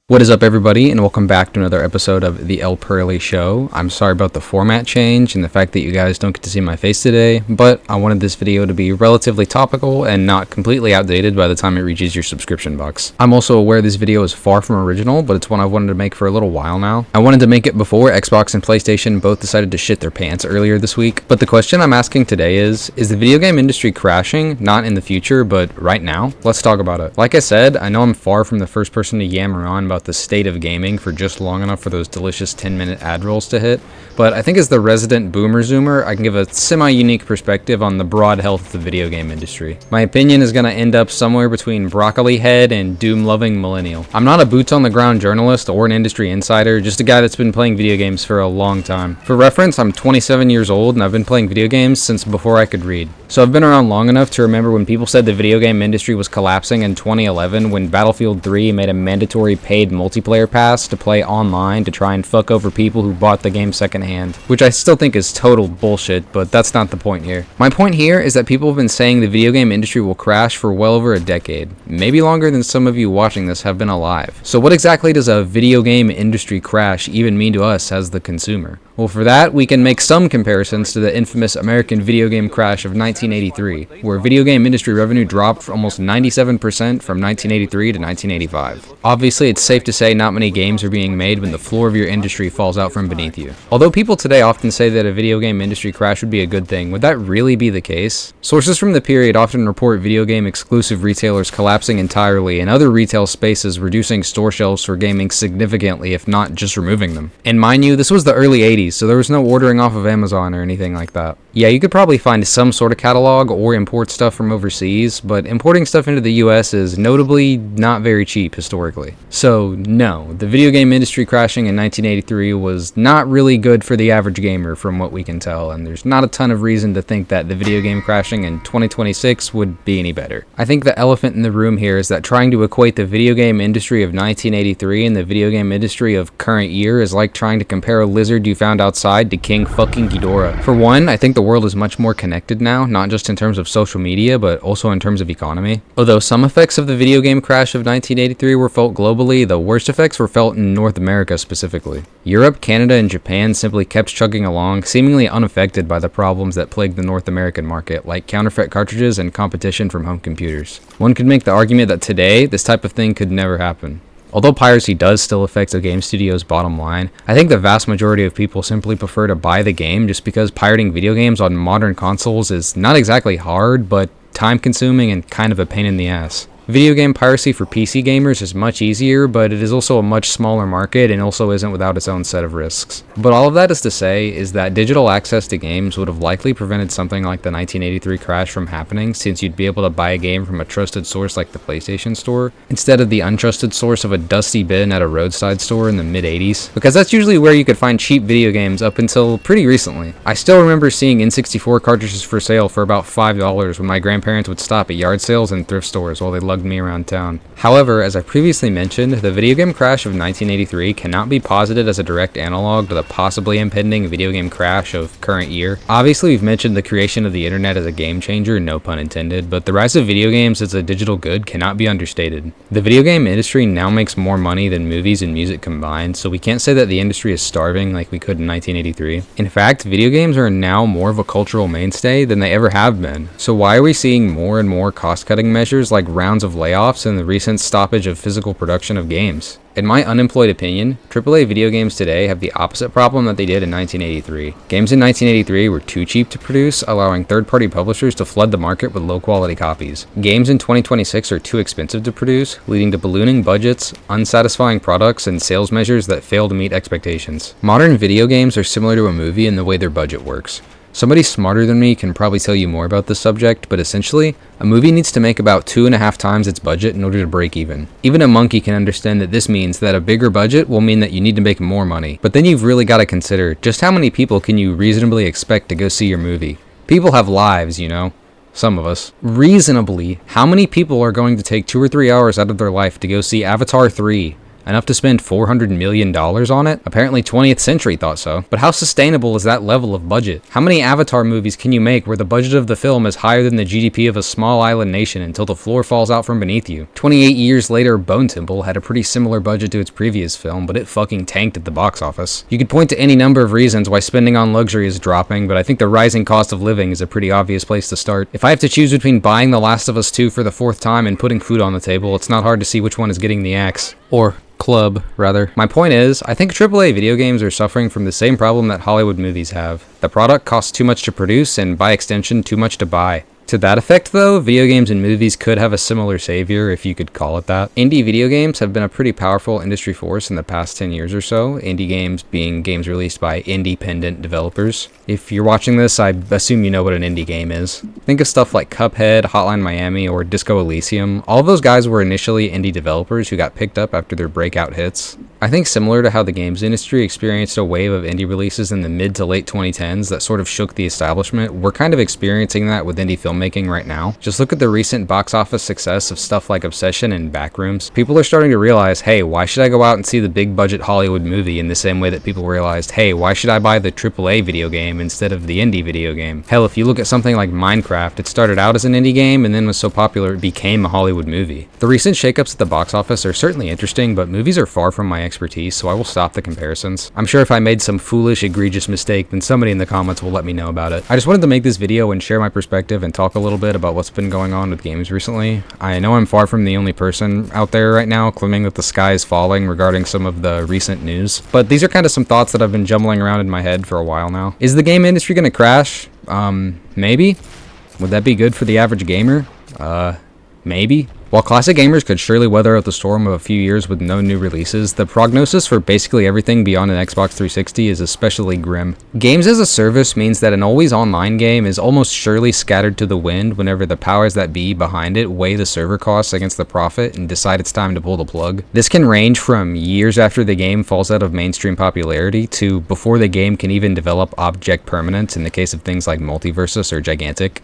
What is up, everybody, and welcome back to another episode of the El Pearly Show. I'm sorry about the format change and the fact that you guys don't get to see my face today, but I wanted this video to be relatively topical and not completely outdated by the time it reaches your subscription box. I'm also aware this video is far from original, but it's one I've wanted to make for a little while now. I wanted to make it before Xbox and PlayStation both decided to shit their pants earlier this week, but the question I'm asking today is the video game industry crashing, not in the future, but right now? Let's talk about it. Like I said, I know I'm far from the first person to yammer on about the state of gaming for just long enough for those delicious 10-minute ad rolls to hit, but I think as the resident boomer zoomer, I can give a semi-unique perspective on the broad health of the video game industry. My opinion is going to end up somewhere between broccoli head and doom-loving millennial. I'm not a boots-on-the-ground journalist or an industry insider, just a guy that's been playing video games for a long time. For reference, I'm 27 years old and I've been playing video games since before I could read. So I've been around long enough to remember when people said the video game industry was collapsing in 2011 when Battlefield 3 made a mandatory paid multiplayer pass to play online to try and fuck over people who bought the game secondhand, which I still think is total bullshit, but that's not the point here. My point here is that people have been saying the video game industry will crash for well over a decade, maybe longer than some of you watching this have been alive. So what exactly does a video game industry crash even mean to us as the consumer? Well, for that, we can make some comparisons to the infamous American video game crash of 1983, where video game industry revenue dropped almost 97% from 1983 to 1985. Obviously, it's safe to say not many games are being made when the floor of your industry falls out from beneath you. Although people today often say that a video game industry crash would be a good thing, would that really be the case? Sources from the period often report video game exclusive retailers collapsing entirely and other retail spaces reducing store shelves for gaming significantly, if not just removing them. And mind you, this was the early 80s, so there was no ordering off of Amazon or anything like that. Yeah, you could probably find some sort of catalog or import stuff from overseas, but importing stuff into the US is notably not very cheap historically. So no, the video game industry crashing in 1983 was not really good for the average gamer from what we can tell, and there's not a ton of reason to think that the video game crashing in 2026 would be any better. I think the elephant in the room here is that trying to equate the video game industry of 1983 and the video game industry of current year is like trying to compare a lizard you found outside to King fucking Ghidorah. For one, I think the world is much more connected now, not just in terms of social media, but also in terms of economy. Although some effects of the video game crash of 1983 were felt globally, the worst effects were felt in North America specifically. Europe, Canada, and Japan simply kept chugging along, seemingly unaffected by the problems that plagued the North American market, like counterfeit cartridges and competition from home computers. One could make the argument that today, this type of thing could never happen. Although piracy does still affect a game studio's bottom line, I think the vast majority of people simply prefer to buy the game just because pirating video games on modern consoles is not exactly hard, but time-consuming and kind of a pain in the ass. Video game piracy for PC gamers is much easier, but it is also a much smaller market and also isn't without its own set of risks. But all of that is to say is that digital access to games would have likely prevented something like the 1983 crash from happening, since you'd be able to buy a game from a trusted source like the PlayStation Store, instead of the untrusted source of a dusty bin at a roadside store in the mid-80s, because that's usually where you could find cheap video games up until pretty recently. I still remember seeing N64 cartridges for sale for about $5 when my grandparents would stop at yard sales and thrift stores while they lugged me around town. However, as I previously mentioned, the video game crash of 1983 cannot be posited as a direct analog to the possibly impending video game crash of current year. Obviously, we've mentioned the creation of the internet as a game changer, no pun intended, but the rise of video games as a digital good cannot be understated. The video game industry now makes more money than movies and music combined, so we can't say that the industry is starving like we could in 1983. In fact, video games are now more of a cultural mainstay than they ever have been. So why are we seeing more and more cost-cutting measures like rounds of layoffs and the recent stoppage of physical production of games? In my unemployed opinion, AAA video games today have the opposite problem that they did in 1983. Games in 1983 were too cheap to produce, allowing third-party publishers to flood the market with low-quality copies. Games in 2026 are too expensive to produce, leading to ballooning budgets, unsatisfying products, and sales measures that fail to meet expectations. Modern video games are similar to a movie in the way their budget works. Somebody smarter than me can probably tell you more about this subject, but essentially, a movie needs to make about 2.5 times its budget in order to break even. Even a monkey can understand that this means that a bigger budget will mean that you need to make more money. But then you've really got to consider, just how many people can you reasonably expect to go see your movie? People have lives, you know? Some of us. Reasonably, how many people are going to take 2 or 3 hours out of their life to go see Avatar 3? Enough to spend $400 million on it? Apparently 20th Century thought so. But how sustainable is that level of budget? How many Avatar movies can you make where the budget of the film is higher than the GDP of a small island nation until the floor falls out from beneath you? 28 years later, Bone Temple had a pretty similar budget to its previous film, but it fucking tanked at the box office. You could point to any number of reasons why spending on luxury is dropping, but I think the rising cost of living is a pretty obvious place to start. If I have to choose between buying The Last of Us 2 for the 4th time and putting food on the table, it's not hard to see which one is getting the axe. Or club, rather. My point is, I think AAA video games are suffering from the same problem that Hollywood movies have. The product costs too much to produce and, by extension, too much to buy. To that effect, though, video games and movies could have a similar savior, if you could call it that. Indie video games have been a pretty powerful industry force in the past 10 years or so, indie games being games released by independent developers. If you're watching this, I assume you know what an indie game is. Think of stuff like Cuphead, Hotline Miami, or Disco Elysium. All of those guys were initially indie developers who got picked up after their breakout hits. I think similar to how the games industry experienced a wave of indie releases in the mid to late 2010s that sort of shook the establishment, we're kind of experiencing that with indie filmmaking right now. Just look at the recent box office success of stuff like Obsession and Backrooms. People are starting to realize, hey, why should I go out and see the big budget Hollywood movie in the same way that people realized, hey, why should I buy the AAA video game instead of the indie video game? Hell, if you look at something like Minecraft, it started out as an indie game and then was so popular it became a Hollywood movie. The recent shakeups at the box office are certainly interesting, but movies are far from my expertise, so I will stop the comparisons. I'm sure if I made some foolish, egregious mistake, then somebody in the comments will let me know about it. I just wanted to make this video and share my perspective and talk a little bit about what's been going on with games recently. I know I'm far from the only person out there right now claiming that the sky is falling regarding some of the recent news, but these are kind of some thoughts that I've been jumbling around in my head for a while now. Is the game industry gonna crash? Maybe? Would that be good for the average gamer? Maybe? While classic gamers could surely weather out the storm of a few years with no new releases, the prognosis for basically everything beyond an Xbox 360 is especially grim. Games as a service means that an always online game is almost surely scattered to the wind whenever the powers that be behind it weigh the server costs against the profit and decide it's time to pull the plug. This can range from years after the game falls out of mainstream popularity to before the game can even develop object permanence in the case of things like Multiversus or Gigantic.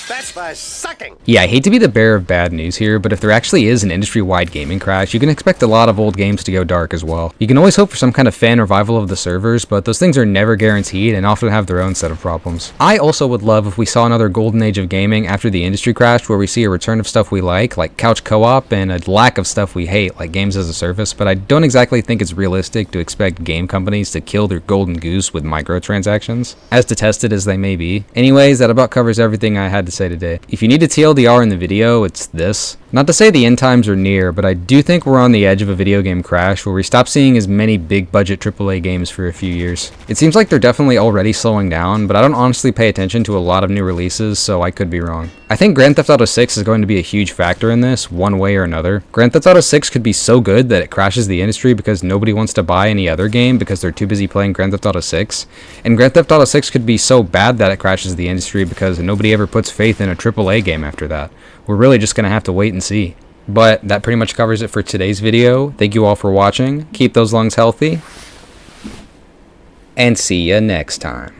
That's for sucking! Yeah, I hate to be the bearer of bad news here, but if there actually is an industry-wide gaming crash, you can expect a lot of old games to go dark as well. You can always hope for some kind of fan revival of the servers, but those things are never guaranteed and often have their own set of problems. I also would love if we saw another golden age of gaming after the industry crashed, where we see a return of stuff we like couch co-op, and a lack of stuff we hate, like games as a service, but I don't exactly think it's realistic to expect game companies to kill their golden goose with microtransactions, as detested as they may be. Anyways, that about covers everything I had to say today. If you need a TLDR in the video, it's this. Not to say the end times are near, but I do think we're on the edge of a video game crash where we stop seeing as many big budget AAA games for a few years. It seems like they're definitely already slowing down, but I don't honestly pay attention to a lot of new releases, so I could be wrong. I think Grand Theft Auto 6 is going to be a huge factor in this, one way or another. Grand Theft Auto 6 could be so good that it crashes the industry because nobody wants to buy any other game because they're too busy playing Grand Theft Auto 6. And Grand Theft Auto 6 could be so bad that it crashes the industry because nobody ever puts faith in a AAA game after that. We're really just going to have to wait and see. But that pretty much covers it for today's video. Thank you all for watching. Keep those lungs healthy. And see ya next time.